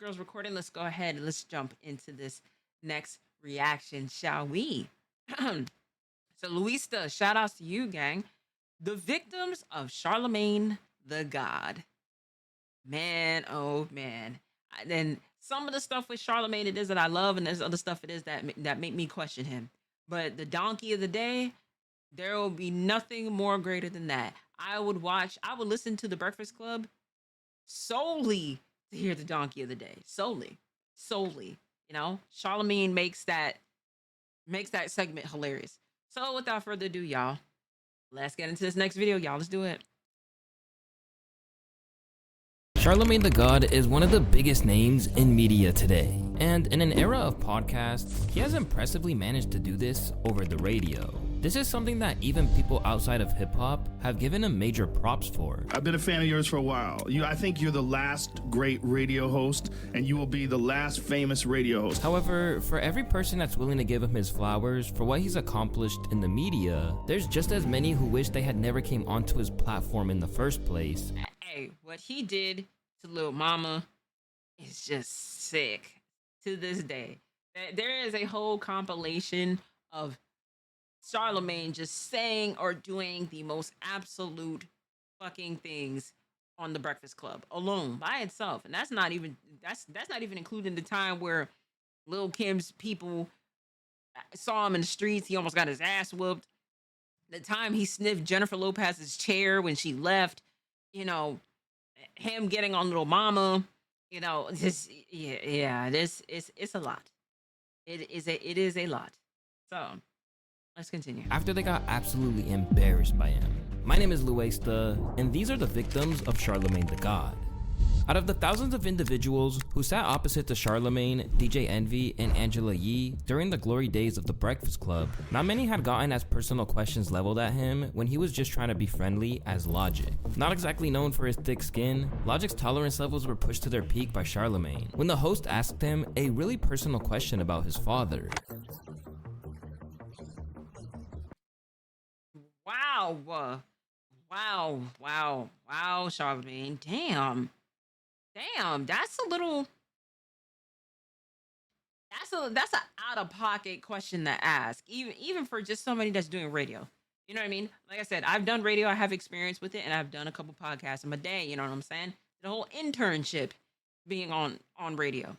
girls recording. Let's go ahead and let's jump into this next reaction, shall we? So, Luista, shout outs to you, gang. The victims of Charlamagne the God. Man, oh man. Then some of the stuff with Charlamagne it is that I love, and there's other stuff it is that make me question him. But the donkey of the day, there will be nothing more greater than that. I would listen to the Breakfast Club solely to hear the donkey of the day. Solely. You know, Charlamagne makes that segment hilarious. So without further ado, y'all, let's get into this next video, y'all. Let's do it. Charlamagne the God is one of the biggest names in media today, and in an era of podcasts, he has impressively managed to do this over the radio. This is something that even people outside of hip-hop have given him major props for. I've been a fan of yours for a while. I think you're the last great radio host, and you will be the last famous radio host. However, for every person that's willing to give him his flowers for what he's accomplished in the media, there's just as many who wish they had never came onto his platform in the first place. Hey, what he did to Lil Mama is just sick to this day. There is a whole compilation of Charlamagne just saying or doing the most absolute fucking things on the Breakfast Club alone by itself, and that's not even including the time where Lil Kim's people saw him in the streets. He almost got his ass whooped. The time he sniffed Jennifer Lopez's chair when she left. You know, him getting on Little Mama. You know, this it's a lot. It is a lot. So let's continue. After they got absolutely embarrassed by him. My name is Luesta, and these are the victims of Charlamagne the God. Out of the thousands of individuals who sat opposite to Charlamagne, DJ Envy, and Angela Yee during the glory days of the Breakfast Club, not many had gotten as personal questions leveled at him when he was just trying to be friendly as Logic. Not exactly known for his thick skin, Logic's tolerance levels were pushed to their peak by Charlamagne when the host asked him a really personal question about his father. Wow, Charlamagne. Damn, that's an out of pocket question to ask, even for just somebody that's doing radio. You know what I mean? Like I said, I've done radio, I have experience with it, and I've done a couple podcasts in my day. You know what I'm saying? The whole internship being on radio.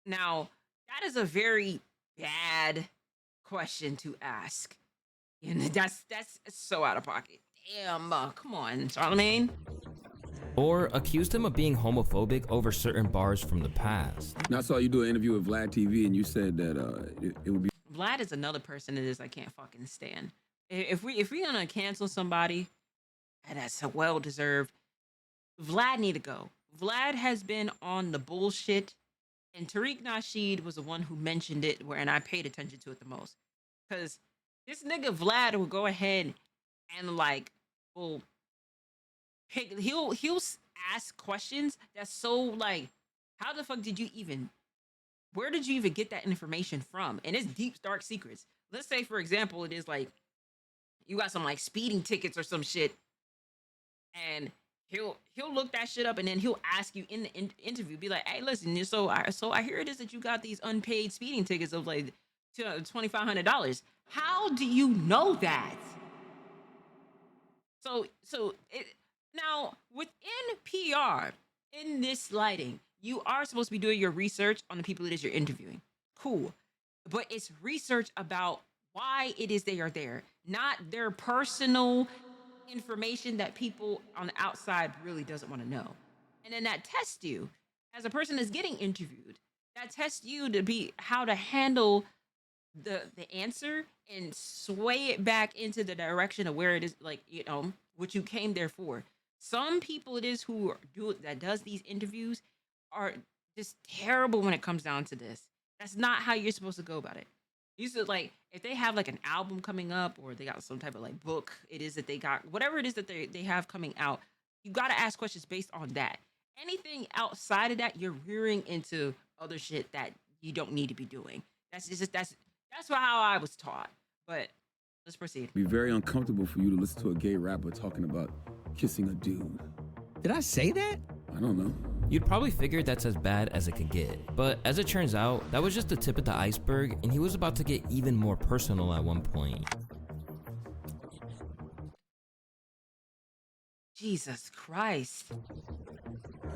Now, that is a very bad question to ask. And that's so out of pocket. Damn, come on, Charlamagne. Or accused him of being homophobic over certain bars from the past. Now, I saw you do an interview with Vlad TV, and you said that it would be. Vlad is another person that is I can't fucking stand. If we gonna cancel somebody, and that's well deserved, Vlad need to go. Vlad has been on the bullshit, and Tariq Nasheed was the one who mentioned it, and I paid attention to it the most, because this nigga Vlad will go ahead and he'll ask questions that's so like, how the fuck where did you even get that information from? And it's deep dark secrets. Let's say, for example, it is like you got some like speeding tickets or some shit, and he'll look that shit up, and then he'll ask you in the interview, be like, hey, listen, so I hear it is that you got these unpaid speeding tickets of like $2,500. How do you know that? So now within PR, in this lighting, you are supposed to be doing your research on the people it is you're interviewing. Cool. But it's research about why it is they are there, not their personal information that people on the outside really doesn't want to know. And then that tests you as a person that's getting interviewed. That tests you to be how to handle the answer and sway it back into the direction of where it is, like, you know, what you came there for. Some people it is who does these interviews are just terrible when it comes down to this. That's not how you're supposed to go about it. You should, like, if they have like an album coming up, or they got some type of like book, it is that they got whatever it is that they have coming out, you got to ask questions based on that. Anything outside of that, you're rearing into other shit that you don't need to be doing. That's how I was taught. But let's proceed. It'd be very uncomfortable for you to listen to a gay rapper talking about kissing a dude. Did I say that? I don't know. You'd probably figure that's as bad as it could get. But as it turns out, that was just the tip of the iceberg, and he was about to get even more personal at one point. Jesus Christ.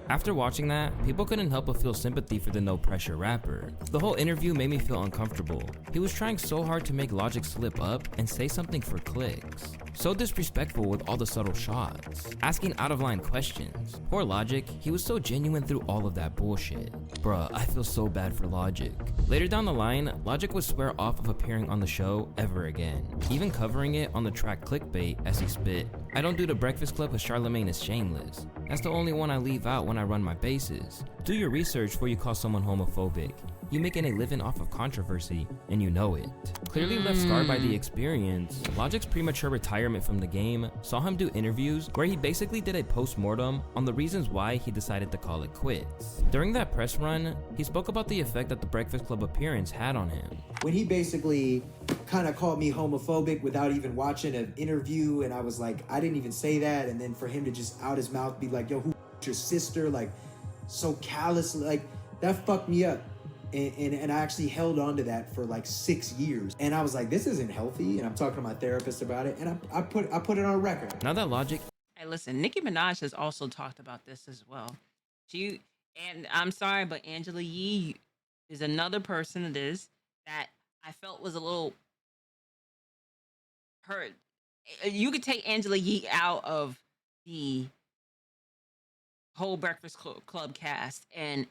After watching that, people couldn't help but feel sympathy for the no pressure rapper. The whole interview made me feel uncomfortable. He was trying so hard to make Logic slip up and say something for clicks. So disrespectful with all the subtle shots, asking out of line questions. Poor Logic, he was so genuine through all of that bullshit. Bruh, I feel so bad for Logic. Later down the line, Logic would swear off of appearing on the show ever again, even covering it on the track Clickbait as he spit, "I don't do the Breakfast Club with Charlamagne is shameless. That's the only one I leave out when I run my bases. Do your research before you call someone homophobic. You making a living off of controversy, and you know it." Clearly left scarred by the experience, Logic's premature retirement from the game saw him do interviews where he basically did a post-mortem on the reasons why he decided to call it quits. During that press run, he spoke about the effect that the Breakfast Club appearance had on him. When he basically kind of called me homophobic without even watching an interview, and I was like, I didn't even say that, and then for him to just out his mouth be like, yo, who your sister, like so callous, like that fucked me up. And I actually held on to that for like 6 years. And I was like, this isn't healthy. And I'm talking to my therapist about it. And I put it on record. Now that Logic... Hey, listen, Nicki Minaj has also talked about this as well. And I'm sorry, but Angela Yee is another person that I felt was a little hurt. You could take Angela Yee out of the whole Breakfast Club cast, and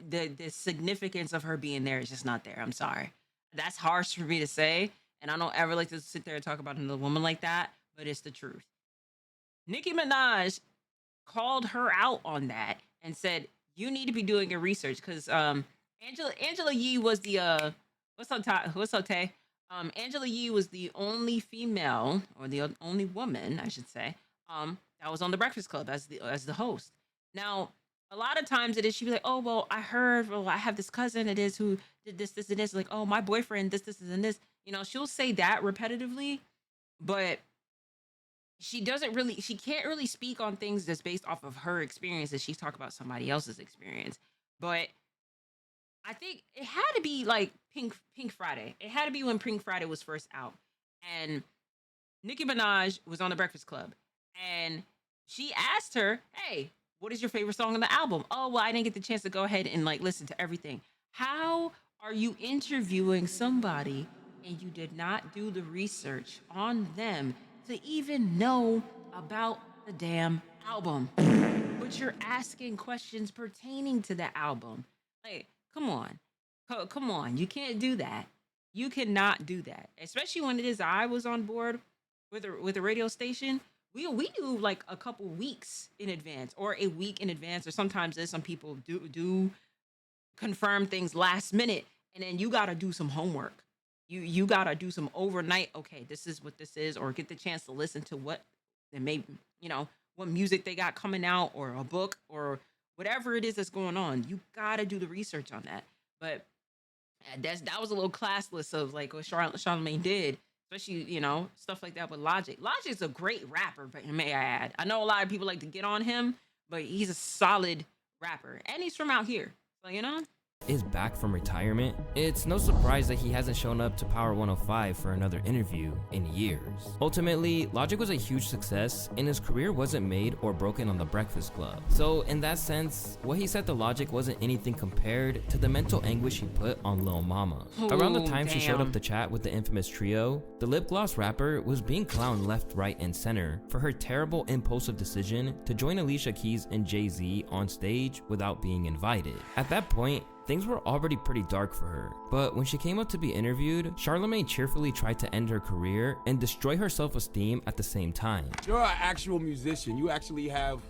the significance of her being there is just not there. I'm sorry. That's harsh for me to say, and I don't ever like to sit there and talk about another woman like that, but it's the truth. Nicki Minaj called her out on that and said, you need to be doing your research, because Angela Yee was the what's up, Tay? Angela Yee was the only female, or the only woman, I should say, that was on the Breakfast Club as the host. Now, a lot of times it is, she'd be like, oh, well, I heard, well, I have this cousin it is who did this, and this. Like, oh, my boyfriend, this, and this. You know, she'll say that repetitively, but she can't really speak on things that's based off of her experiences. She's talking about somebody else's experience. But I think it had to be like Pink Friday. It had to be when Pink Friday was first out. And Nicki Minaj was on the Breakfast Club. And she asked her, hey, what is your favorite song on the album? Oh, well, I didn't get the chance to go ahead and like listen to everything. How are you interviewing somebody and you did not do the research on them to even know about the damn album? But you're asking questions pertaining to the album. Like, come on. Come on. You can't do that. You cannot do that. Especially when it is I was on board with a radio station. We do like a couple weeks in advance, or a week in advance, or sometimes there's some people do confirm things last minute, and then you gotta do some homework. You gotta do some overnight. Okay, this is what this is, or get the chance to listen to what they may, what music they got coming out, or a book, or whatever it is that's going on. You gotta do the research on that. But that was a little classless of like what Charlamagne did. Especially, stuff like that with Logic. Logic's a great rapper, but may I add. I know a lot of people like to get on him, but he's a solid rapper. And he's from out here. So, is back from retirement, it's no surprise that he hasn't shown up to Power 105 for another interview in years. Ultimately, Logic was a huge success, and his career wasn't made or broken on the Breakfast Club. So in that sense, what he said to Logic wasn't anything compared to the mental anguish he put on Lil Mama. Around the time she showed up to chat with the infamous trio, the lip gloss rapper was being clowned left, right, and center for her terrible impulsive decision to join Alicia Keys and Jay-Z on stage without being invited. At that point, things were already pretty dark for her, but when she came up to be interviewed, Charlamagne cheerfully tried to end her career and destroy her self-esteem at the same time. You're an actual musician. You actually have,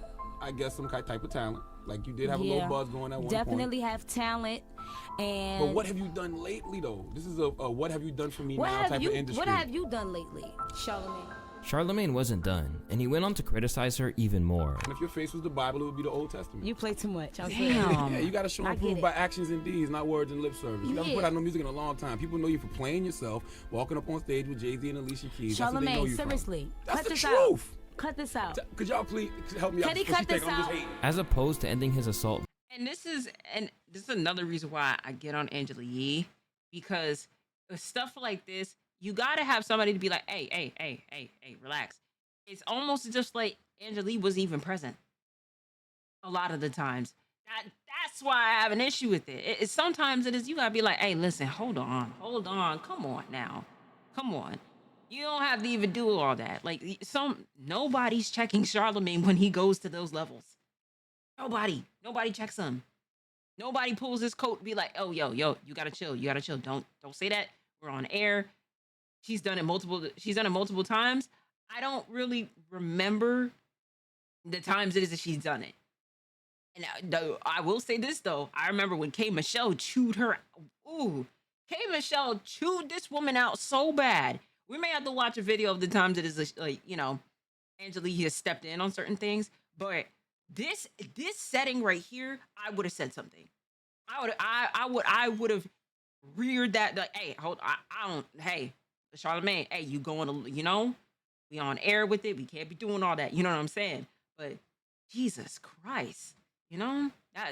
I guess, some type of talent. Like, you did have a little buzz going at one point. Definitely have talent. And but what have you done lately, though? This is a what have you done for me now type of industry. What have you done lately, Charlamagne? Charlamagne wasn't done, and he went on to criticize her even more. And if your face was the Bible, it would be the Old Testament. You play too much. Yeah, you gotta show and prove by actions and deeds, not words and lip service. You haven't put out no music in a long time. People know you for playing yourself, walking up on stage with Jay-Z and Alicia Keys. Charlamagne, seriously, that's cut the this truth. Cut this out. Could y'all please help me out? Can he cut this out? As opposed to ending his assault this is another reason why I get on Angela Yee, because with stuff like this, you gotta have somebody to be like, hey, relax. It's almost just like Angela Yee wasn't even present a lot of the times. That's why I have an issue with it. Sometimes it is you gotta be like, hey, listen, hold on, come on now, come on. You don't have to even do all that. Like nobody's checking Charlamagne when he goes to those levels. Nobody checks him. Nobody pulls his coat and be like, oh, yo, you gotta chill. Don't say that. We're on air. She's done it multiple times. I don't really remember the times it is that she's done it. And I will say this though. I remember when K Michelle chewed her. Ooh, K Michelle chewed this woman out so bad. We may have to watch a video of the times it is like, Angela Yee has stepped in on certain things, but this setting right here, I would have said something. I would have reared that, like, hey, hey, Charlamagne, hey, you going to, we on air with it. We can't be doing all that. You know what I'm saying? But Jesus Christ,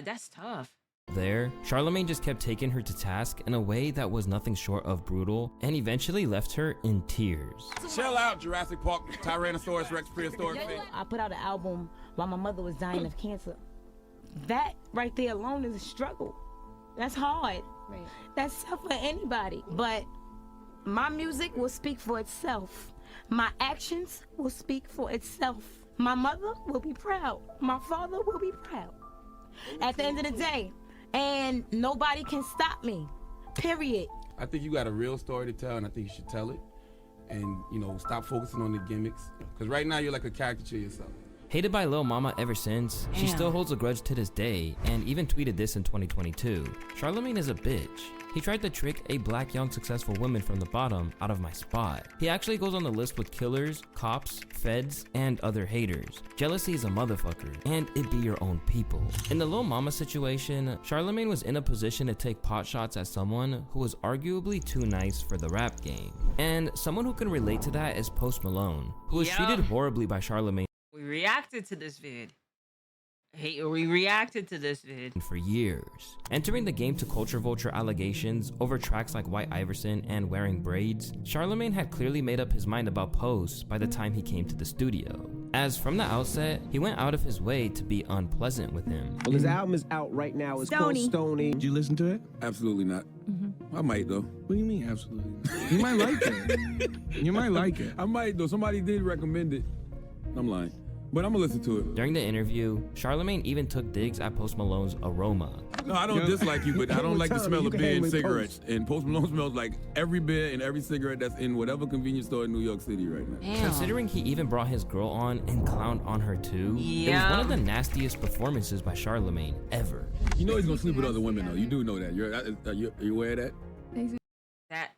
that's tough. There, Charlamagne just kept taking her to task in a way that was nothing short of brutal, and eventually left her in tears. Chill out, Jurassic Park, Tyrannosaurus Rex, prehistoric thing. I put out an album while my mother was dying of cancer. That right there alone is a struggle. That's hard. Right. That's tough for anybody. But my music will speak for itself. My actions will speak for itself. My mother will be proud. My father will be proud. At the end of the day, and nobody can stop me, period. I think you got a real story to tell, and I think you should tell it. And, stop focusing on the gimmicks. Because right now, you're like a caricature yourself. Hated by Lil Mama ever since, she still holds a grudge to this day, and even tweeted this in 2022. Charlamagne is a bitch. He tried to trick a black young successful woman from the bottom out of my spot. He actually goes on the list with killers, cops, feds, and other haters. Jealousy is a motherfucker, and it be your own people. In the Lil Mama situation, Charlamagne was in a position to take pot shots at someone who was arguably too nice for the rap game. And someone who can relate to that is Post Malone, who was treated horribly by Charlamagne. We reacted to this vid. For years. Entering the game to culture vulture allegations over tracks like White Iverson and Wearing Braids, Charlamagne had clearly made up his mind about Post by the time he came to the studio. As from the outset, he went out of his way to be unpleasant with him. Well, his album is out right now. It's called Stony. Did you listen to it? Absolutely not. I might, though. What do you mean, absolutely? You might like it. You might like it. I might, though. Somebody did recommend it. I'm lying. But I'm gonna listen to it. During the interview, Charlamagne even took digs at Post Malone's aroma. No, I don't dislike you, but I don't like the smell of beer and cigarettes. And Post Malone smells like every beer and every cigarette that's in whatever convenience store in New York City right now. Damn. Considering he even brought his girl on and clowned on her too, it was one of the nastiest performances by Charlamagne ever. You know he's gonna sleep with other women though. You do know that. You're aware of that?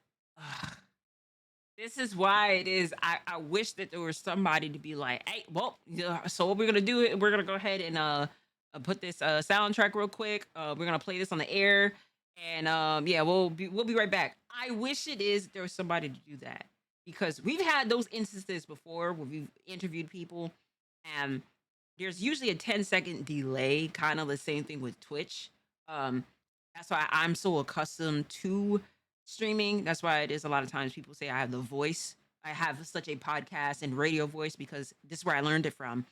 This is why it is. I wish that there was somebody to be like, hey, well, so what we're gonna do? We're gonna go ahead and put this soundtrack real quick. We're gonna play this on the air, and we'll be right back. I wish there was somebody to do that, because we've had those instances before where we've interviewed people, and there's usually a 10-second delay, kind of the same thing with Twitch. That's why I'm so accustomed to streaming. That's why it is a lot of times people say I have the voice. I have such a podcast and radio voice because this is where I learned it from.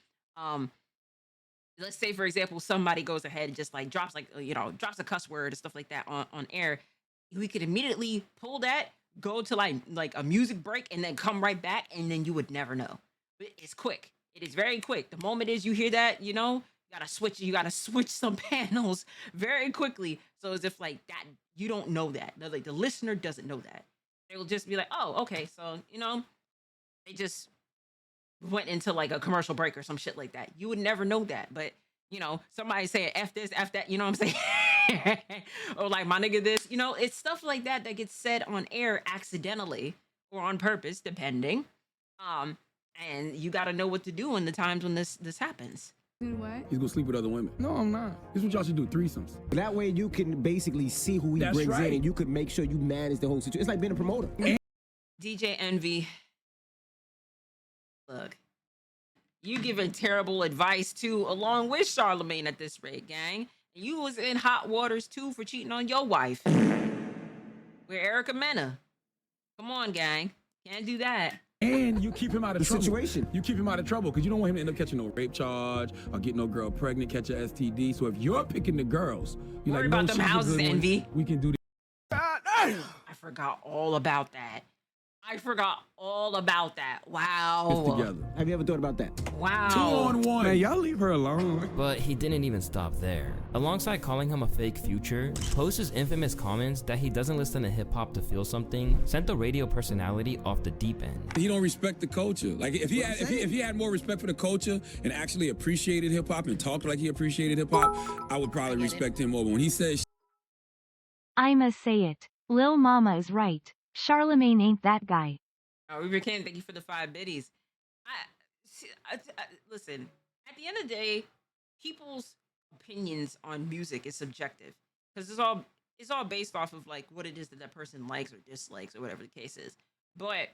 Let's say, for example, somebody goes ahead and just drops a cuss word and stuff like that on air. We could immediately pull that, go to like a music break, and then come right back, and then you would never know. But it's quick. It is very quick. The moment is you hear that, you gotta switch some panels very quickly. So as if that you don't know that. The listener doesn't know that. They will just be like, oh, okay, so they just went into a commercial break or some shit like that. You would never know that. But somebody saying F this, F that, you know what I'm saying? Or my nigga this, it's stuff like that that gets said on air accidentally or on purpose, depending. And you gotta know what to do in the times when this happens. What? He's gonna sleep with other women. No, I'm not. This is what y'all should do, threesomes. That way you can basically see who he brings in, and you could make sure you manage the whole situation. It's like being a promoter. DJ Envy, look, you giving terrible advice too, along with Charlamagne at this rate, gang. And you was in hot waters too for cheating on your wife. With Erica Mena. Come on, gang. Can't do that. And you keep him out of trouble. Situation. You keep him out of trouble because you don't want him to end up catching no rape charge or get no girl pregnant, catch a STD. So if you're picking the girls, you're Worry like, about no, them she's a houses, good one. Envy. We can do this. I forgot all about that. I forgot all about that. Wow. Together. Have you ever thought about that? Wow. 2-on-1. Man, y'all leave her alone. But he didn't even stop there. Alongside calling him a fake future, Post's infamous comments that he doesn't listen to hip-hop to feel something sent the radio personality off the deep end. He don't respect the culture. Like if he had more respect for the culture and actually appreciated hip hop and talked like he appreciated hip hop, I would probably respect him more. But when he says I'ma say it, Lil Mama is right. Charlamagne ain't that guy. Oh, Reaver King, thank you for the 5 biddies. Listen, at the end of the day, people's opinions on music is subjective because it's all based off of like what it is that that person likes or dislikes or whatever the case is. But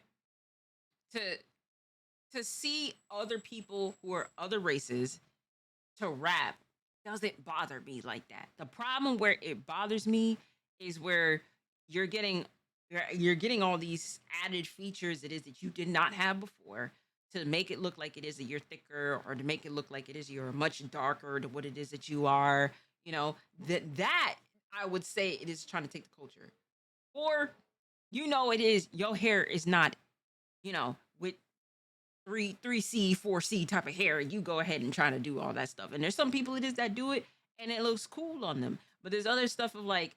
to see other people who are other races to rap doesn't bother me like that. The problem where it bothers me is where you're getting all these added features it is that you did not have before to make it look like it is that you're thicker or to make it look like it is you're much darker to what it is that you are. You know, that I would say it is trying to take the culture. Or, it is your hair is not, with 3C, 4C type of hair. You go ahead and try to do all that stuff. And there's some people it is that do it and it looks cool on them. But there's other stuff of like,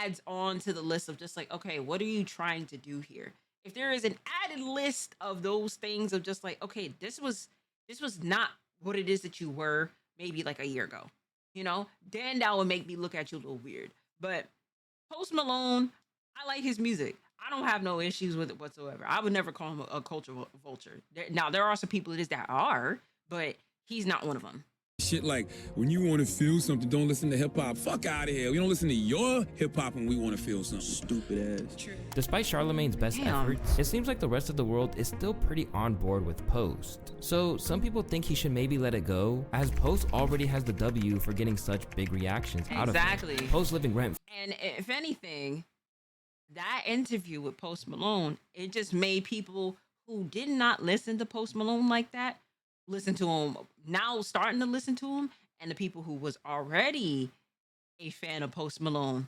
adds on to the list of just like, okay, what are you trying to do here? If there is an added list of those things of just like, okay, this was not what it is that you were maybe like a year ago, then that would make me look at you a little weird. But Post Malone, I like his music. I don't have no issues with it whatsoever. I would never call him a culture vulture. There are some people it is that are, but he's not one of them. shit like, when you want to feel something, don't listen to hip hop. Fuck out of here. We don't listen to your hip hop when we want to feel something. Stupid ass. True. Despite Charlamagne's best efforts, it seems like the rest of the world is still pretty on board with Post. So some people think he should maybe let it go, as Post already has the W for getting such big reactions out of him. Exactly. Post living rent. And if anything, that interview with Post Malone, it just made people who did not listen to Post Malone like that listen to him now, starting to listen to him, and the people who was already a fan of Post Malone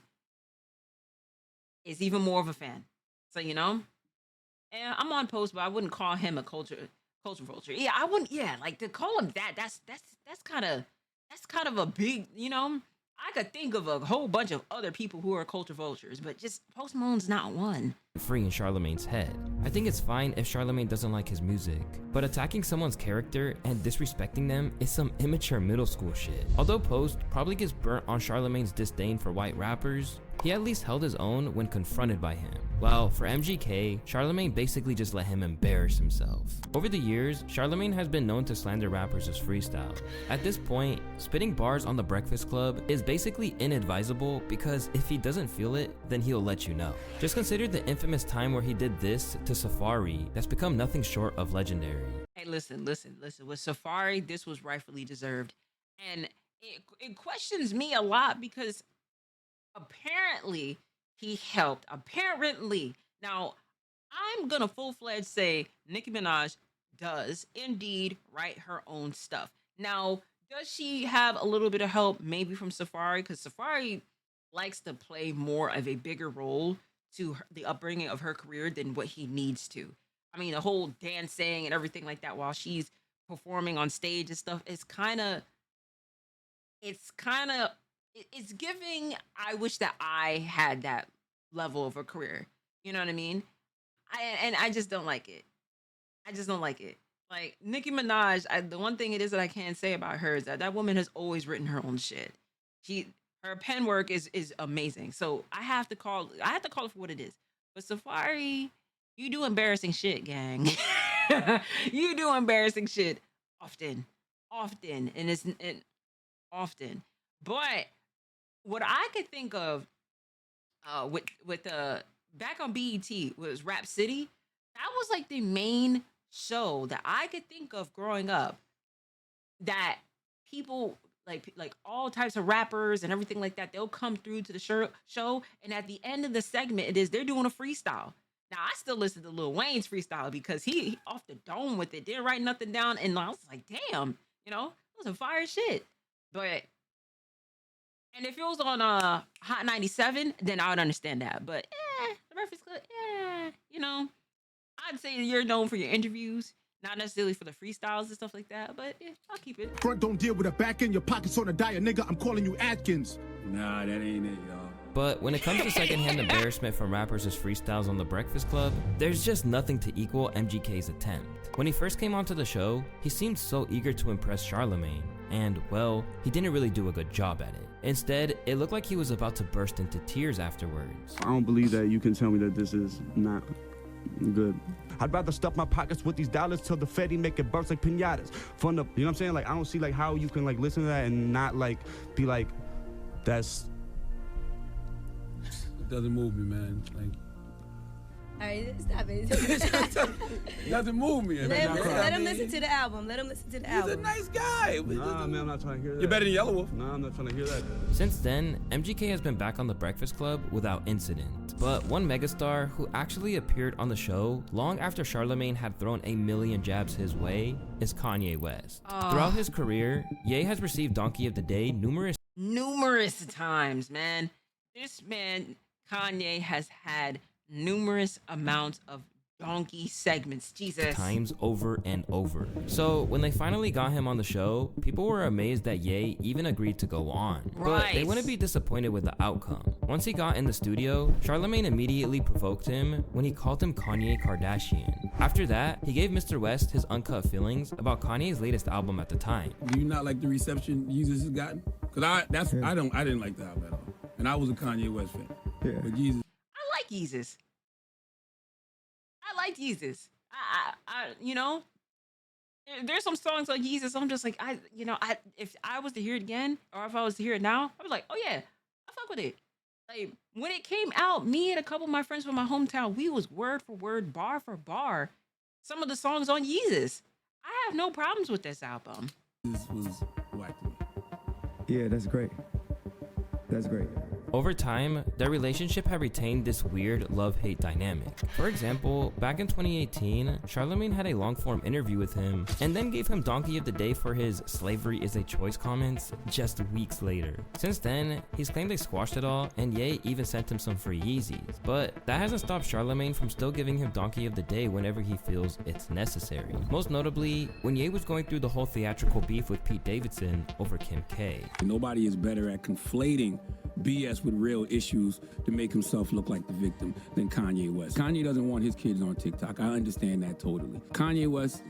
is even more of a fan. So and I'm on Post, but I wouldn't call him a culture vulture. Yeah, I wouldn't. Yeah, like to call him that. That's kind of a big. I could think of a whole bunch of other people who are culture vultures, but just Post Malone's not one. Free in Charlamagne's head. I think it's fine if Charlamagne doesn't like his music, but attacking someone's character and disrespecting them is some immature middle school shit. Although Post probably gets burnt on Charlamagne's disdain for white rappers, he at least held his own when confronted by him. While for MGK, Charlamagne basically just let him embarrass himself. Over the years, Charlamagne has been known to slander rappers as freestyle. At this point, spitting bars on The Breakfast Club is basically inadvisable because if he doesn't feel it, then he'll let you know. Just consider the infamous time where he did this to Safari that's become nothing short of legendary. Hey, listen. With Safari, this was rightfully deserved. And it questions me a lot because apparently he helped. Apparently. Now, I'm going to full-fledged say Nicki Minaj does indeed write her own stuff. Now, does she have a little bit of help maybe from Safari? Because Safari likes to play more of a bigger role to the upbringing of her career than what he needs to. I mean, the whole dancing and everything like that while she's performing on stage and stuff, it's giving, I wish that I had that level of a career. You know what I mean? I just don't like it. I just don't like it. Like, Nicki Minaj, the one thing it is that I can say about her is that woman has always written her own shit. Her pen work is amazing. So I have to call it for what it is. But Safari, you do embarrassing shit, gang. You do embarrassing shit often. And often. But what I could think of with back on BET was Rap City. That was like the main show that I could think of growing up that people like all types of rappers and everything like that. They'll come through to the show, and at the end of the segment, they're doing a freestyle. Now I still listen to Lil Wayne's freestyle because he off the dome with it. Didn't write nothing down, and I was like, damn, it was some fire shit. But and if it was on Hot 97, then I would understand that. But the Breakfast Club, I'd say you're known for your interviews, not necessarily for the freestyles and stuff like that. But I'll keep it. Front don't deal with a back end, your pockets on a diet, nigga. I'm calling you Atkins. Nah, that ain't it, y'all. But when it comes to secondhand embarrassment from rappers as freestyles on The Breakfast Club, there's just nothing to equal MGK's attempt. When he first came onto the show, he seemed so eager to impress Charlamagne, and well, he didn't really do a good job at it. Instead, it looked like he was about to burst into tears afterwards. I don't believe that you can tell me that this is not good. I'd rather stuff my pockets with these dollars till the Fetty make it burst like pinatas. Fun up, you know what I'm saying? Like, I don't see like how you can like listen to that and not like be like, that's. It doesn't move me, man. Like. All right, stop it. It doesn't move me. Let him listen to the album. Let him listen to the album. He's a nice guy. Nah, man, I'm not trying to hear that. You're better than Yellow Wolf. Nah, I'm not trying to hear that. Since then, MGK has been back on The Breakfast Club without incident. But one megastar who actually appeared on the show long after Charlamagne had thrown a million jabs his way is Kanye West. Throughout his career, Ye has received Donkey of the Day numerous times, man. This man, Kanye, has had numerous amounts of donkey segments. Jesus. Times over and over. So when they finally got him on the show, people were amazed that Ye even agreed to go on. But they wouldn't be disappointed with the outcome. Once he got in the studio, Charlamagne immediately provoked him when he called him Kanye Kardashian. After that, he gave Mr. West his uncut feelings about Kanye's latest album at the time. Do you not like the reception Jesus has gotten? Because I didn't like the album at all. And I was a Kanye West fan. Yeah. But Jesus. I like Yeezus. I like Yeezus. There's some songs like Yeezus. I'm just like, if I was to hear it again, or if I was to hear it now, I was like, oh yeah, I fuck with it. Like when it came out, me and a couple of my friends from my hometown, we was word for word, bar for bar, some of the songs on Yeezus. I have no problems with this album. This was whack to me. Yeah, that's great. That's great. Over time, their relationship had retained this weird love-hate dynamic. For example, back in 2018, Charlamagne had a long-form interview with him and then gave him Donkey of the Day for his "slavery is a choice" comments just weeks later. Since then, he's claimed they squashed it all, and Ye even sent him some free Yeezys. But that hasn't stopped Charlamagne from still giving him Donkey of the Day whenever he feels it's necessary. Most notably, when Ye was going through the whole theatrical beef with Pete Davidson over Kim K. Nobody is better at conflating BS with real issues to make himself look like the victim than Kanye West. Kanye doesn't want his kids on TikTok. I understand that totally. Kanye West,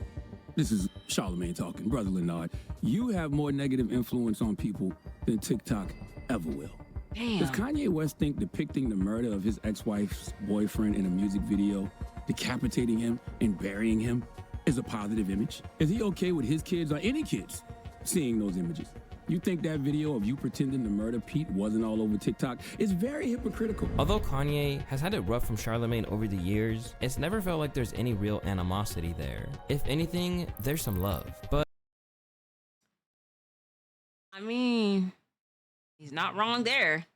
this is Charlamagne talking. Brother Leonard, you have more negative influence on people than TikTok ever will. Damn. Does Kanye West think depicting the murder of his ex-wife's boyfriend in a music video, decapitating him and burying him, is a positive image? Is he okay with his kids or any kids seeing those images? You think that video of you pretending to murder Pete wasn't all over TikTok? It's very hypocritical. Although Kanye has had it rough from Charlamagne over the years, it's never felt like there's any real animosity there. If anything, there's some love. But I mean, he's not wrong there.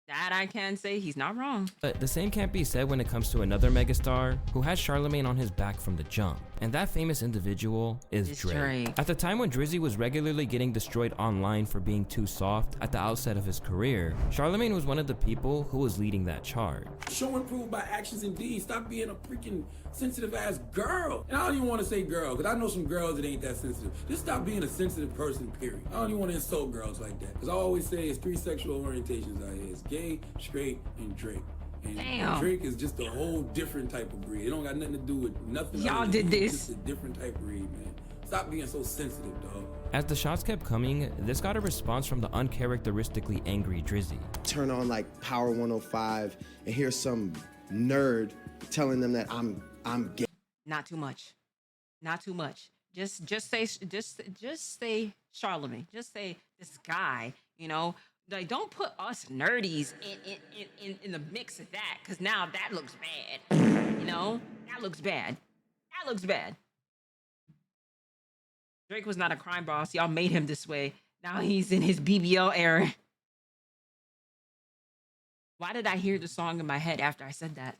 That I can say, he's not wrong. But the same can't be said when it comes to another megastar who has Charlamagne on his back from the jump. And that famous individual is Drake. At the time when Drizzy was regularly getting destroyed online for being too soft at the outset of his career, Charlamagne was one of the people who was leading that charge. Show and prove by actions and deeds. Stop being a freaking sensitive ass girl. And I don't even want to say girl, because I know some girls that ain't that sensitive. Just stop being a sensitive person, period. I don't even want to insult girls like that. Because I always say it's 3 sexual orientations out here. It's gay, straight, and Drake. And Damn. Drake is just a whole different type of breed. It don't got nothing to do with nothing. Y'all did this. It's just a different type of breed, man. Stop being so sensitive, dog. As the shots kept coming, this got a response from the uncharacteristically angry Drizzy. Turn on like Power 105 and hear some nerd telling them that I'm gay. Not too much. Not too much. Just say Charlamagne. Just say this guy, Like, don't put us nerdies in the mix of that, because now that looks bad. That looks bad. That looks bad. Drake was not a crime boss. Y'all made him this way. Now he's in his BBL era. Why did I hear the song in my head after I said that?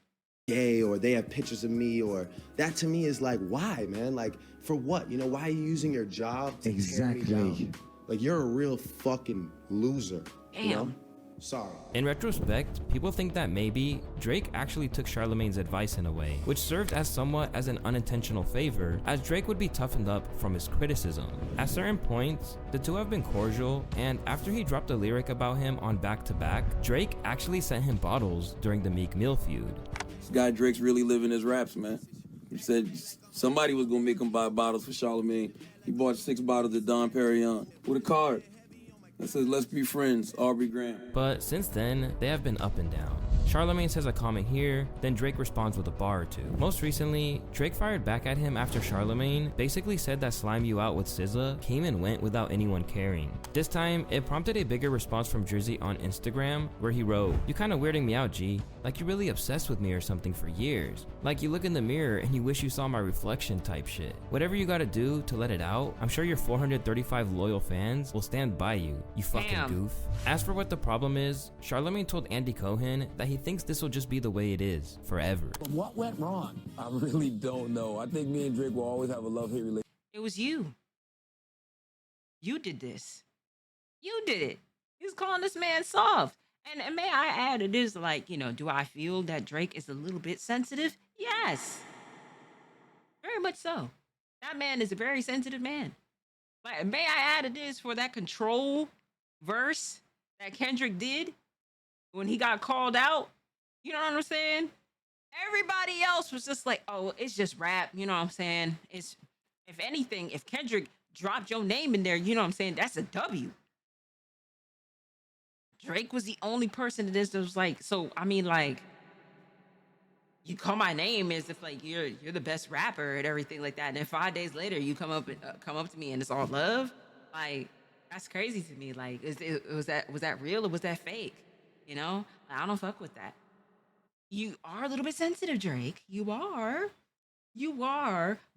Gay, or they have pictures of me, or that to me is like, why, man? Like, for what? You know, why are you using your job to tear me down? Like, you're a real fucking loser. Damn. You know? Sorry. In retrospect, people think that maybe Drake actually took Charlamagne's advice in a way, which served as somewhat as an unintentional favor, as Drake would be toughened up from his criticism. At certain points, the two have been cordial, and after he dropped a lyric about him on Back to Back, Drake actually sent him bottles during the Meek Mill feud. This guy Drake's really living his raps, man. He said somebody was gonna make him buy bottles for Charlamagne. He bought 6 bottles of Dom Perignon with a card that says, "Let's be friends, Aubrey Graham." But since then, they have been up and down. Charlamagne says a comment here, then Drake responds with a bar or two. Most recently, Drake fired back at him after Charlamagne basically said that Slime You Out with SZA came and went without anyone caring. This time, it prompted a bigger response from Drizzy on Instagram, where he wrote, "You kinda weirding me out, G. Like you're really obsessed with me or something for years. Like you look in the mirror and you wish you saw my reflection type shit. Whatever you gotta do to let it out, I'm sure your 435 loyal fans will stand by you, you fucking Damn. goof." As for what the problem is, Charlamagne told Andy Cohen that he thinks this will just be the way it is, forever. What went wrong? I really don't know. I think me and Drake will always have a love-hate relationship. It was you. You did this. You did it. He's calling this man soft. And may I add, it is like, you know, do I feel that Drake is a little bit sensitive? Yes. Very much so. That man is a very sensitive man. But may I add, it is for that control verse that Kendrick did when he got called out. You know what I'm saying? Everybody else was just like, oh, it's just rap. You know what I'm saying? It's, if anything, if Kendrick dropped your name in there, you know what I'm saying? That's a W. Drake was the only person that was like, so I mean, like, you call my name as if like you're the best rapper and everything like that, and then 5 days later you come up to me and it's all love. Like, that's crazy to me. Like, was that real or was that fake? You know, like, I don't fuck with that. You are a little bit sensitive, Drake. You are.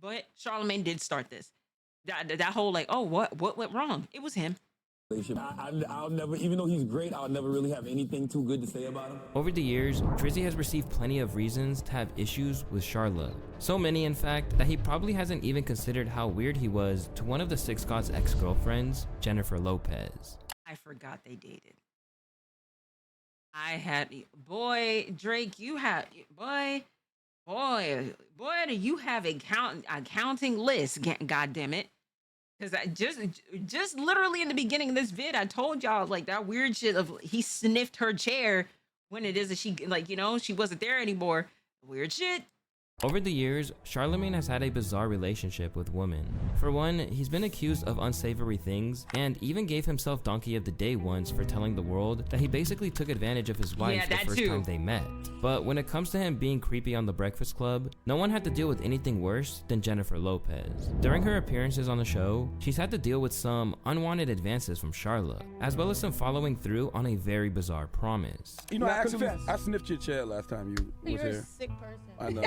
But Charlamagne did start this. That whole like, oh, what went wrong? It was him. I'll never, even though he's great, I'll never really have anything too good to say about him. Over the years, Drizzy has received plenty of reasons to have issues with Charla. So many, in fact, that he probably hasn't even considered how weird he was to one of the Six God's ex-girlfriends, Jennifer Lopez. I forgot they dated. Drake, you have, do you have a counting list, god damn it. Because I just literally in the beginning of this vid, I told y'all like that weird shit of he sniffed her chair when it is that she, like, you know, she wasn't there anymore. Weird shit. Over the years, Charlamagne has had a bizarre relationship with women. For one, he's been accused of unsavory things and even gave himself Donkey of the Day once for telling the world that he basically took advantage of his wife the first time they met. But when it comes to him being creepy on The Breakfast Club, no one had to deal with anything worse than Jennifer Lopez. During her appearances on the show, she's had to deal with some unwanted advances from Charla, as well as some following through on a very bizarre promise. You know, I sniffed your chair last time you was You're here. a sick person. I know.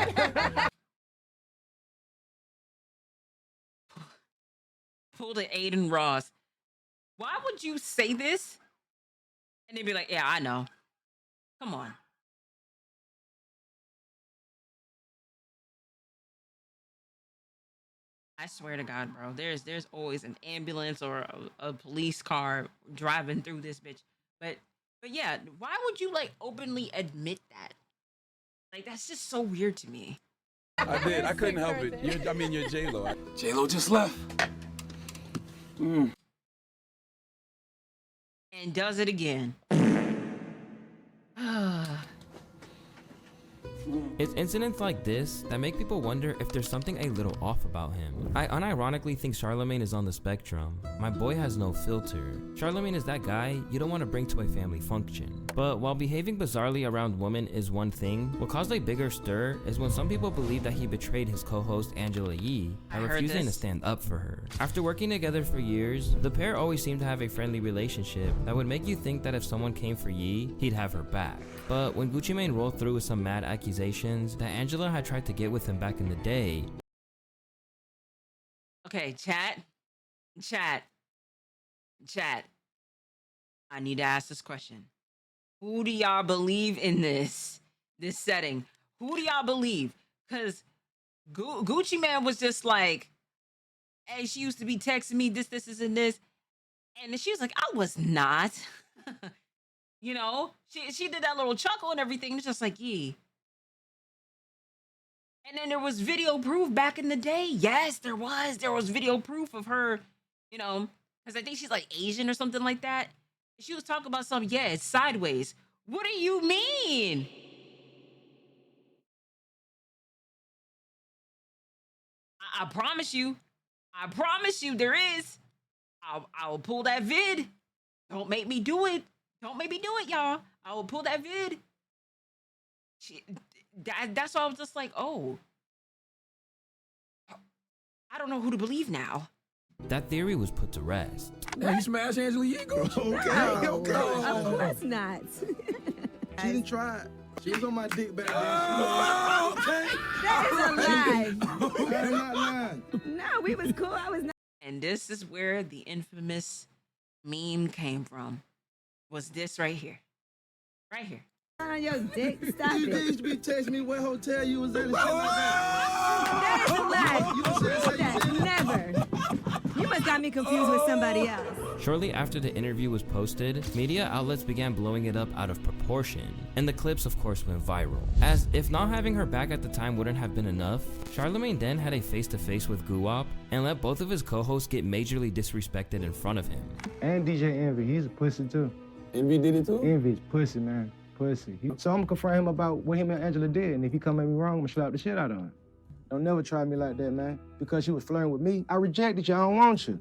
Pulled an Aiden Ross. Why would you say this? And they'd be like, yeah, I know. Come on. I swear to God, bro. There's always an ambulance or a police car driving through this bitch. But yeah, why would you like openly admit that? Like, that's just so weird to me. I did. I couldn't help it. You're J-Lo. J-Lo just left. And does it again. It's incidents like this that make people wonder if there's something a little off about him. I unironically think Charlamagne is on the spectrum. My boy has no filter. Charlamagne is that guy you don't want to bring to a family function. But while behaving bizarrely around women is one thing, what caused a bigger stir is when some people believe that he betrayed his co-host Angela Yee by refusing to stand up for her. After working together for years, the pair always seemed to have a friendly relationship that would make you think that if someone came for Yee, he'd have her back. But when Gucci Mane rolled through with some mad accusations that Angela had tried to get with him back in the day. Okay, chat. Chat. I need to ask this question. Who do y'all believe in this setting? Who do y'all believe? Because Gucci Man was just like, hey, she used to be texting me this, and this. And she was like, I was not. You know, she did that little chuckle and everything. It's just like, yeah. And then there was video proof back in the day. Yes, there was. There was video proof of her, you know, because I think she's like Asian or something like that. She was talking about something, yeah, it's sideways. What do you mean? I promise you there is. I will pull that vid. Don't make me do it. Don't make me do it, y'all. I will pull that vid. That's why I was just like, oh. I don't know who to believe now. That theory was put to rest. Hey, you smash Angela Yee, go. Okay. Of course not. She didn't try. She was on my dick back then. That is a lie. I'm not lying. No, we was cool. I was not. And this is where the infamous meme came from. Was this right here. Right here. On your dick, stop You it. used to be texting me what hotel you was at and shit like That is a lie. You don't say That, never. You must got me confused with somebody else. Shortly after the interview was posted, media outlets began blowing it up out of proportion, and the clips of course went viral. As if not having her back at the time wouldn't have been enough, Charlamagne then had a face-to-face with Guwap and let both of his co-hosts get majorly disrespected in front of him. And DJ Envy, he's a pussy too. Envy did it too? Envy's pussy, man. Pussy. So I'm gonna confront him about what him and Angela did, and if he come at me wrong, I'm gonna slap the shit out of him. Don't never try me like that, man. Because you was flirting with me, I rejected you, I don't want you.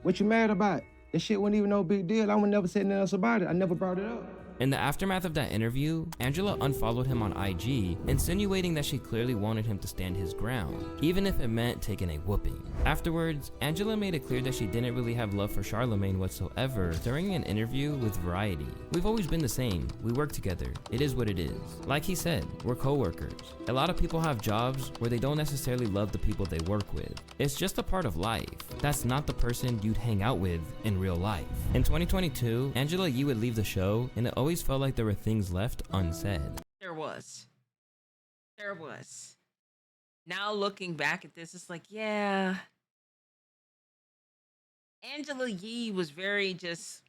What you mad about? This shit wasn't even no big deal. I would never say nothing else about it. I never brought it up. In the aftermath of that interview, Angela unfollowed him on IG, insinuating that she clearly wanted him to stand his ground, even if it meant taking a whooping. Afterwards, Angela made it clear that she didn't really have love for Charlamagne whatsoever during an interview with Variety. We've always been the same. We work together. It is what it is. Like he said, we're co-workers. A lot of people have jobs where they don't necessarily love the people they work with. It's just a part of life. That's not the person you'd hang out with in real life. In 2022, Angela Yee would leave the show, and it always felt like there were things left unsaid. There was. Now looking back at this, it's like, yeah. Angela Yee was very just,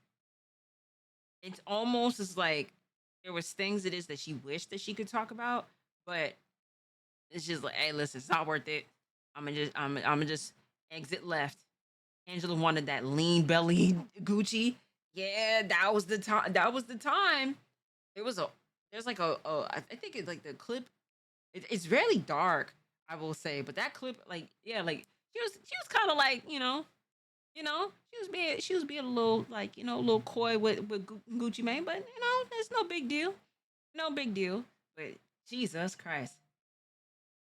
it's almost as like there was things it is that she wished that she could talk about, but it's just like, hey, listen, it's not worth it. I'm gonna just exit left. Angela wanted that lean belly Gucci. Yeah, that was the time. There's like I think it's like the clip. It's really dark, I will say, but that clip, like, yeah, like she was kind of like, you know, she was being a little like, a little coy with Gucci Mane, but it's no big deal, But Jesus Christ,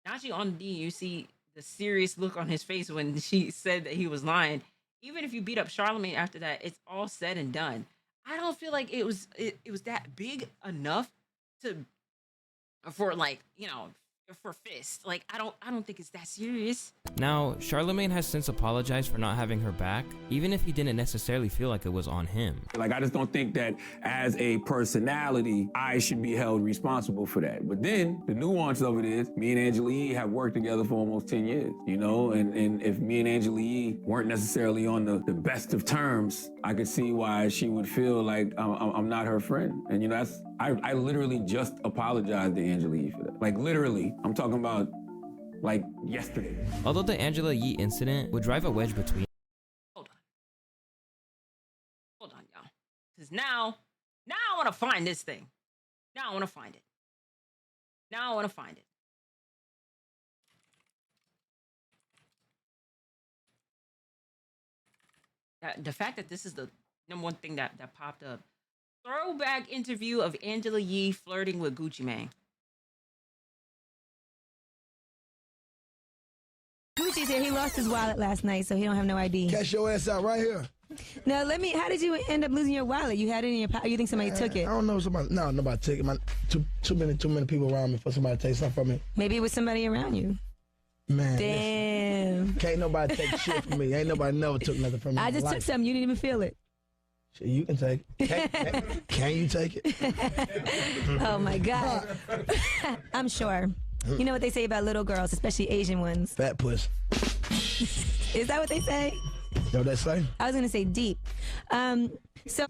now she on D, you see the serious look on his face when she said that he was lying. Even if you beat up Charlamagne after that, it's all said and done. I don't feel like it was that big enough for fist. Like I don't think it's that serious. Now, Charlamagne has since apologized for not having her back, even if he didn't necessarily feel like it was on him. Like, I just don't think that as a personality, I should be held responsible for that. But then the nuance of it is me and Angela Yee have worked together for almost 10 years, and if me and Angela Yee weren't necessarily on the best of terms, I could see why she would feel like I'm not her friend. And I literally just apologized to Angela Yee for that. Like, literally, I'm talking about like yesterday. Although the Angela Yee incident would drive a wedge between. Hold on, y'all. Because now I want to find this thing. Now I want to find it. The fact that this is the number one thing that popped up. Throwback interview of Angela Yee flirting with Gucci Mane. Gucci said he lost his wallet last night, so he don't have no ID. Cash your ass out right here. Now, how did you end up losing your wallet? You had it in your pocket. You think somebody took it? I don't know. Nobody took it. Too many people around me for somebody to take something from me. Maybe it was somebody around you. Man, Damn. listen, can't nobody take shit from me. Ain't nobody never took nothing from me. I just took something. You didn't even feel it. Shit, you can take it. Can you take it? Oh my God. I'm sure. You know what they say about little girls, especially Asian ones? Fat puss. Is that what they say? Know what they say? I was gonna say deep. So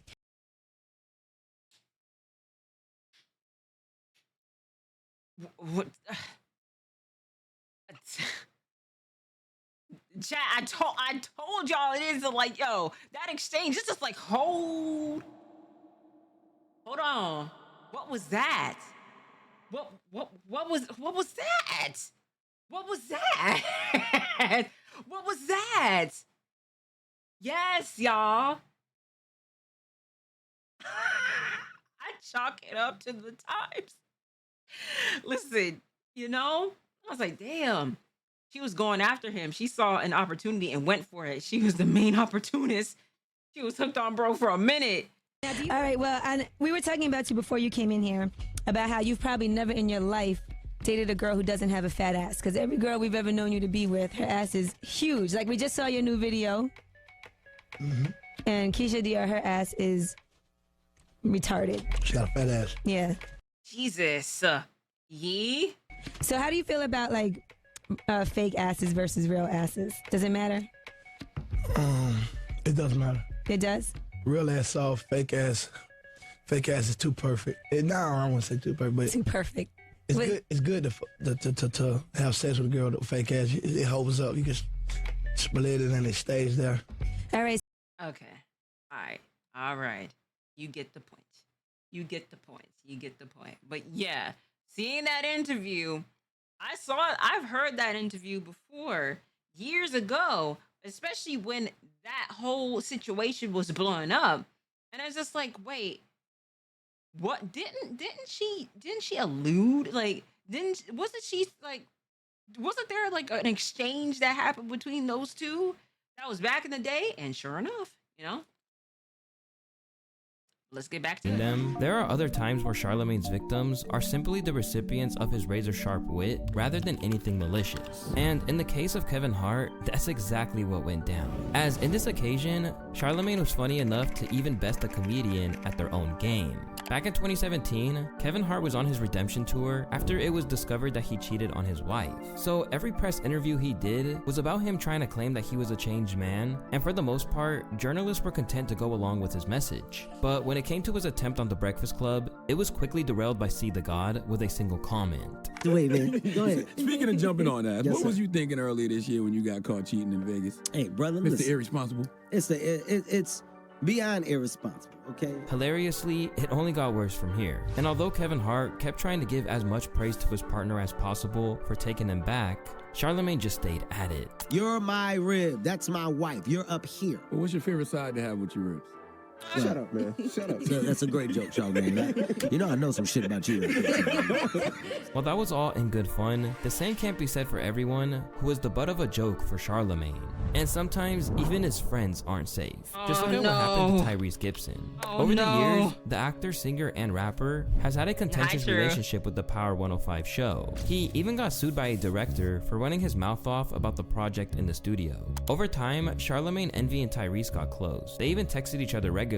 What? Chat, I told y'all it is like, yo, that exchange is just like, hold on. What was that? What was that? What was that? What was that? Yes, y'all. I chalk it up to the times. Listen, you know, I was like, damn. She was going after him. She saw an opportunity and went for it. She was the main opportunist. She was hooked on bro for a minute. all right, well, we were talking about you before you came in here about how you've probably never in your life dated a girl who doesn't have a fat ass. Because every girl we've ever known you to be with, her ass is huge. Like, we just saw your new video. Mm-hmm. And Keisha Dior, her ass is retarded. She got a fat ass. Yeah. Jesus. Yee? So how do you feel about, like, fake asses versus real asses? Does it matter? It doesn't matter. It does? Real ass soft, fake ass is too perfect. Now I don't want to say too perfect, but too perfect. It's good. It's good to have sex with a girl with fake ass. It holds up. You can split it and it stays there. All right. Okay. All right. You get the point. You get the point. But yeah, seeing that interview, I've heard that interview before years ago, especially when that whole situation was blowing up. And I was just like, wait, what? Didn't she allude? Like, wasn't there like an exchange that happened between those two? That was back in the day, and sure enough, you know. Let's get back to them. There are other times where Charlamagne's victims are simply the recipients of his razor-sharp wit rather than anything malicious. And in the case of Kevin Hart, that's exactly what went down. As in this occasion, Charlamagne was funny enough to even best a comedian at their own game. Back in 2017, Kevin Hart was on his redemption tour after it was discovered that he cheated on his wife. So every press interview he did was about him trying to claim that he was a changed man, and for the most part, journalists were content to go along with his message. But when it came to his attempt on The Breakfast Club, it was quickly derailed by C the God with a single comment. Wait, man, go ahead. Speaking of jumping on that, Yes, what sir. was you thinking earlier this year when you got caught cheating in Vegas? Hey, brother, Mr. listen. Irresponsible. It's beyond irresponsible, okay? Hilariously, it only got worse from here. And although Kevin Hart kept trying to give as much praise to his partner as possible for taking him back, Charlamagne just stayed at it. You're my rib. That's my wife. You're up here. Well, what's your favorite side to have with your ribs? Shut up, man. Shut up. That's a great joke, Charlamagne. You know I know some shit about you. While that was all in good fun, the same can't be said for everyone who is the butt of a joke for Charlamagne. And sometimes even his friends aren't safe. Just look at what happened to Tyrese Gibson. Over the years, the actor, singer, and rapper has had a contentious relationship with the Power 105 show. He even got sued by a director for running his mouth off about the project in the studio. Over time, Charlamagne, Envy, and Tyrese got close. They even texted each other regularly.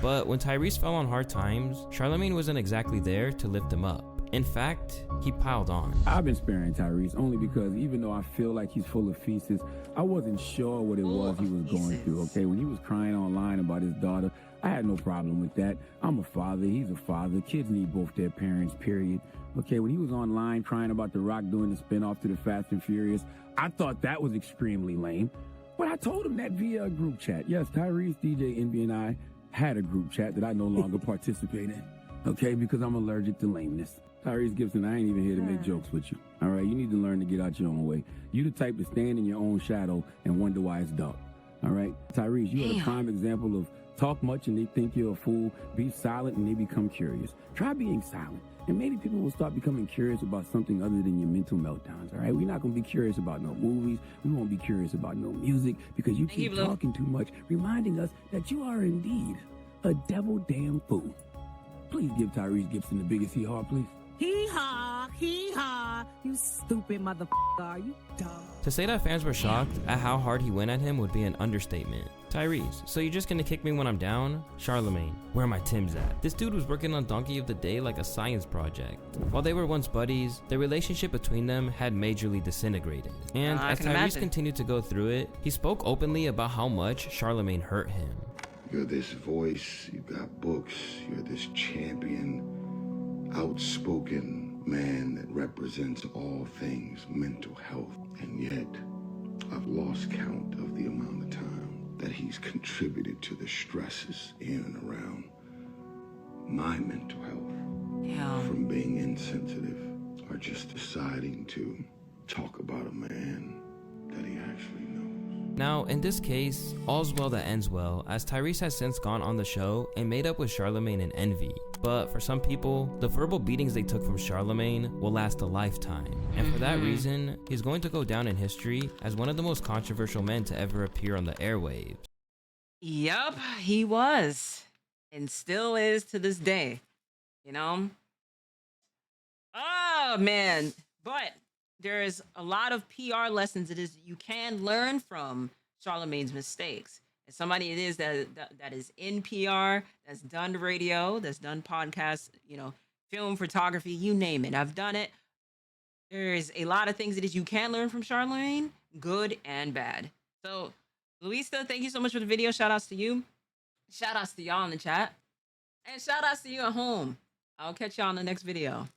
But when Tyrese fell on hard times, Charlamagne wasn't exactly there to lift him up. In fact, he piled on. I've been sparing Tyrese only because even though I feel like he's full of feces, I wasn't sure what it was he was going through, okay? When he was crying online about his daughter, I had no problem with that. I'm a father, he's a father. Kids need both their parents, period. Okay, when he was online crying about The Rock doing the spinoff to the Fast and Furious, I thought that was extremely lame. But I told him that via a group chat. Yes, Tyrese, DJ, Envy, and I had a group chat that I no longer participate in, okay, because I'm allergic to lameness. Tyrese Gibson, I ain't even here to make jokes with you, all right? You need to learn to get out your own way. You the type to stand in your own shadow and wonder why it's dark, all right? Tyrese, you are the prime example of talk much and they think you're a fool, be silent and they become curious. Try being silent, and maybe people will start becoming curious about something other than your mental meltdowns, all right? We're not going to be curious about no movies. We won't be curious about no music because you keep talking too much, reminding us that you are indeed a devil damn fool. Please give Tyrese Gibson the biggest hee-haw, please. Hee haw, you stupid motherfucker, are you dumb? To say that fans were shocked at how hard he went at him would be an understatement. Tyrese, so you're just gonna kick me when I'm down? Charlamagne, where are my Tims at? This dude was working on Donkey of the Day like a science project. While they were once buddies, the relationship between them had majorly disintegrated. And as Tyrese continued to go through it, he spoke openly about how much Charlamagne hurt him. You're this voice, you got books, you're this champion, outspoken man that represents all things mental health. And yet, I've lost count of the amount of time that he's contributed to the stresses in and around my mental health. From being insensitive or just deciding to talk about a man that he actually knows. Now, in this case, all's well that ends well, as Tyrese has since gone on the show and made up with Charlamagne and Envy. But for some people, the verbal beatings they took from Charlamagne will last a lifetime. And for that reason, he's going to go down in history as one of the most controversial men to ever appear on the airwaves. Yup, he was. And still is to this day. You know? Oh, man. But there's a lot of PR lessons that you can learn from Charlamagne's mistakes. As somebody it is that is in PR, that's done radio, that's done podcasts, you know, film, photography, you name it. I've done it. There's a lot of things that you can learn from Charlamagne, good and bad. So, Luista, thank you so much for the video. Shout outs to you. Shout outs to y'all in the chat. And shout outs to you at home. I'll catch y'all in the next video.